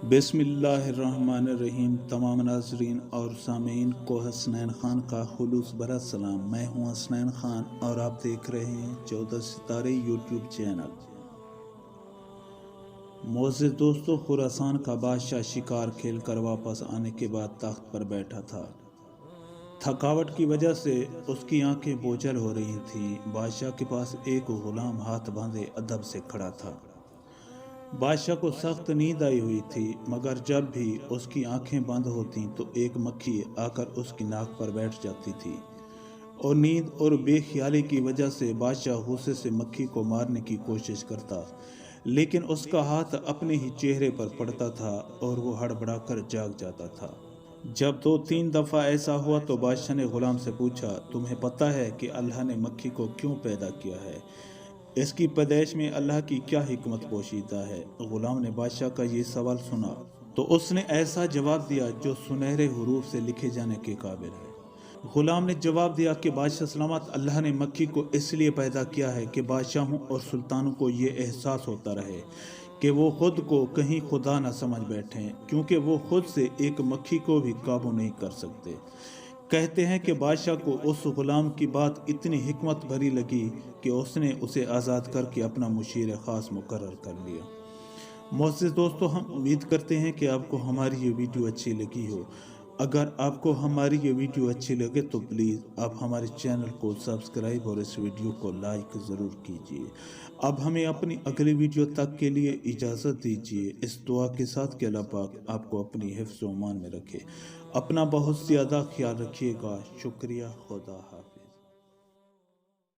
बिस्मिल्लाहिर्रहमानिर्रहीम। तमाम नाजरीन और सामीन को हसनैन खान का खुलूस भरा सलाम। मैं हूं हसनैन खान और आप देख रहे हैं 14 सितारे यूट्यूब चैनल। मोअज़्ज़िज़ दोस्तों, खुरासान का बादशाह शिकार खेल कर वापस आने के बाद तख्त पर बैठा था। थकावट की वजह से उसकी आंखें बोझल हो रही थीं। बादशाह के पास एक गुलाम हाथ बांधे अदब से खड़ा था। बादशाह को सख्त नींद आई हुई थी, मगर जब भी उसकी आंखें बंद होती तो एक मक्खी आकर उसकी नाक पर बैठ जाती थी और नींद और बेख्याली की वजह से बादशाह गुस्से से मक्खी को मारने की कोशिश करता, लेकिन उसका हाथ अपने ही चेहरे पर पड़ता था और वो हड़बड़ाकर जाग जाता था। जब 2-3 दफ़ा ऐसा हुआ तो बादशाह ने गुलाम से पूछा, तुम्हें पता है कि अल्लाह ने मक्खी को क्यों पैदा किया है? इसकी पैदाइश में अल्लाह की क्या हिकमत पोशीदा है? गुलाम ने बादशाह का ये सवाल सुना तो उसने ऐसा जवाब दिया जो सुनहरे हरूफ से लिखे जाने के काबिल है। गुलाम ने जवाब दिया कि बादशाह सलामत, अल्लाह ने मक्खी को इसलिए पैदा किया है कि बादशाहों और सुल्तानों को ये एहसास होता रहे कि वो खुद को कहीं खुदा न समझ बैठें, क्योंकि वो खुद से एक मक्खी को भी काबू नहीं कर सकते। कहते हैं कि बादशाह को उस गुलाम की बात इतनी हिकमत भरी लगी कि उसने उसे आज़ाद करके अपना मुशीर ख़ास मुकर्रर कर लिया। मोअज़्ज़िज़ दोस्तों, हम उम्मीद करते हैं कि आपको हमारी ये वीडियो अच्छी लगी हो। अगर आपको हमारी ये वीडियो अच्छी लगे तो प्लीज़ आप हमारे चैनल को सब्सक्राइब और इस वीडियो को लाइक ज़रूर कीजिए। अब हमें अपनी अगली वीडियो तक के लिए इजाज़त दीजिए, इस दुआ के साथ कि अल्लाह पाक आपको अपनी हिफ्ज़-ओ-मान में रखे। अपना बहुत ज़्यादा ख्याल रखिएगा। शुक्रिया। खुदा हाफ़िज़।